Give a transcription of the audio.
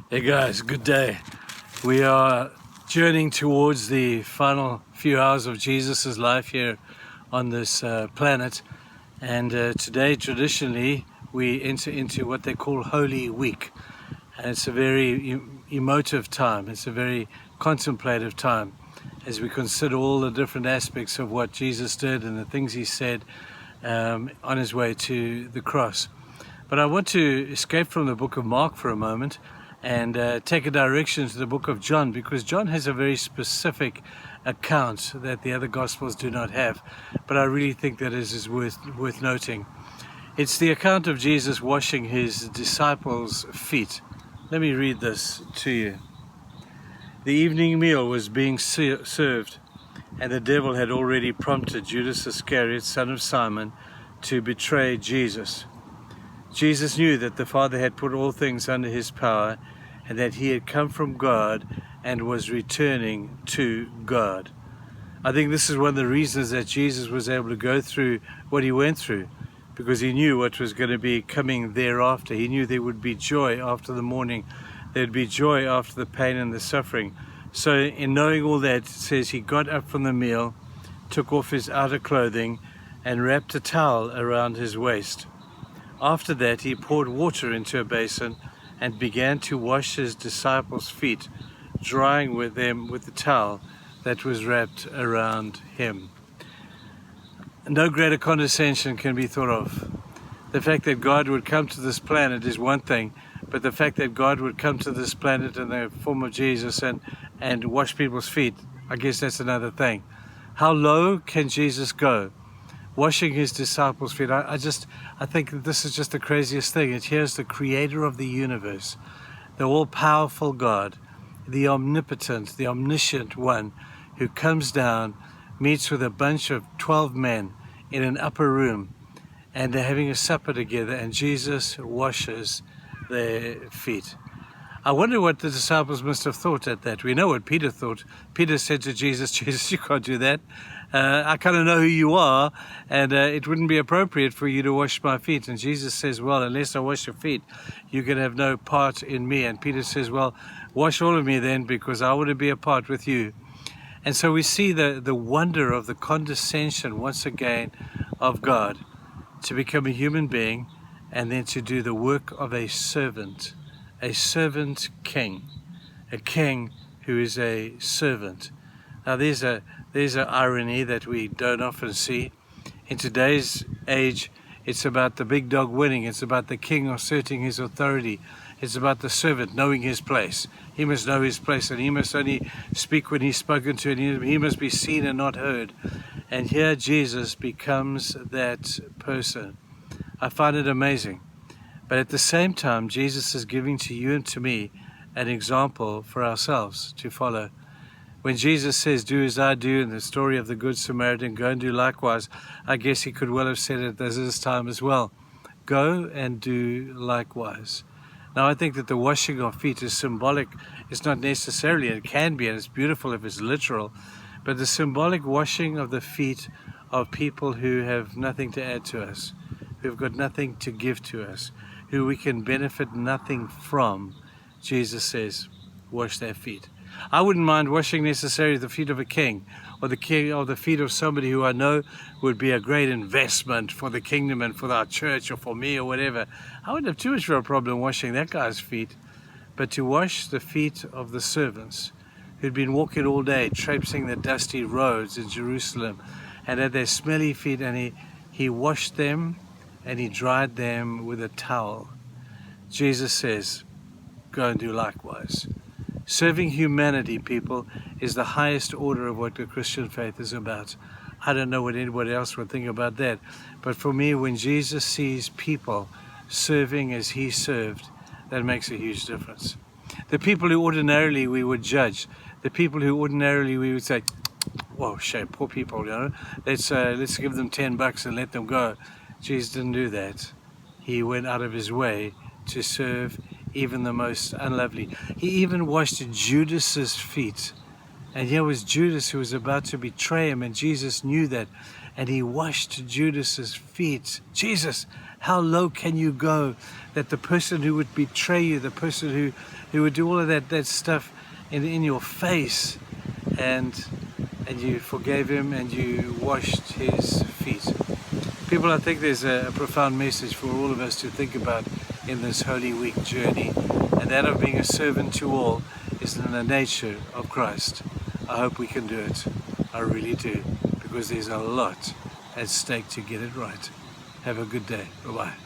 Hey guys, good day. We are journeying towards the final few hours of Jesus' life here on this planet. And today, traditionally, we enter into what they call Holy Week. And it's a very emotive time. It's a very contemplative time as we consider all the different aspects of what Jesus did and the things he said on his way to the cross. But I want to escape from the book of Mark for a moment and take a direction to the book of John, because John has a very specific account that the other Gospels do not have, but I really think that is worth noting. It's the account of Jesus washing his disciples' feet. Let me read this to you. The evening meal was being served, and the devil had already prompted Judas Iscariot, son of Simon, to betray Jesus. Jesus knew that the Father had put all things under his power, and that he had come from God and was returning to God. I think this is one of the reasons that Jesus was able to go through what he went through, because he knew what was going to be coming thereafter. He knew there would be joy after the mourning. There'd be joy after the pain and the suffering. So in knowing all that, it says he got up from the meal, took off his outer clothing, and wrapped a towel around his waist. After that, he poured water into a basin and began to wash his disciples' feet, drying with them with the towel that was wrapped around him. No greater condescension can be thought of. The fact that God would come to this planet is one thing, but the fact that God would come to this planet in the form of Jesus and wash people's feet, I guess that's another thing. How low can Jesus go? Washing his disciples' feet. I think that this is just the craziest thing. Here's the creator of the universe, the all-powerful God, the omnipotent, the omniscient one, who comes down, meets with a bunch of 12 men in an upper room, and they're having a supper together, and Jesus washes their feet. I wonder what the disciples must have thought at that. We know what Peter thought. Peter said to Jesus, Jesus, you can't do that. I kind of know who you are, and it wouldn't be appropriate for you to wash my feet. And Jesus says, well, unless I wash your feet, you can have no part in me. And Peter says, well, wash all of me then, because I want to be a part with you. And so we see the wonder of the condescension, once again, of God to become a human being and then to do the work of a servant king, a king who is a servant. Now there's an irony that we don't often see. In today's age, it's about the big dog winning. It's about the king asserting his authority. It's about the servant knowing his place. He must know his place, and he must only speak when he's spoken to, and he must be seen and not heard. And here Jesus becomes that person. I find it amazing. But at the same time, Jesus is giving to you and to me an example for ourselves to follow. When Jesus says, do as I do, in the story of the Good Samaritan, go and do likewise, I guess he could well have said it at this time as well. Go and do likewise. Now, I think that the washing of feet is symbolic. It's not necessarily, it can be, and it's beautiful if it's literal, but the symbolic washing of the feet of people who have nothing to add to us, who've got nothing to give to us, who we can benefit nothing from. Jesus says, wash their feet. I wouldn't mind washing necessarily the feet of a king, or the feet of somebody who I know would be a great investment for the kingdom and for our church or for me or whatever. I wouldn't have too much of a problem washing that guy's feet. But to wash the feet of the servants who'd been walking all day, traipsing the dusty roads in Jerusalem, and had their smelly feet, and he washed them and he dried them with a towel. Jesus says, go and do likewise. Serving humanity, people, is the highest order of what the Christian faith is about. I don't know what anybody else would think about that. But for me, when Jesus sees people serving as he served, that makes a huge difference. The people who ordinarily we would judge, the people who ordinarily we would say, whoa, shame, poor people, you know, let's give them $10 and let them go. Jesus didn't do that. He went out of his way to serve even the most unlovely. He even washed Judas's feet. And here was Judas who was about to betray him, and Jesus knew that. And he washed Judas's feet. Jesus, How low can you go that the person who would betray you, the person who would do all of that stuff in your face, and you forgave him and you washed his feet. People, I think there's a profound message for all of us to think about in this Holy Week journey, and that of being a servant to all is in the nature of Christ. I hope we can do it. I really do, because there's a lot at stake to get it right. Have a good day. Bye-bye.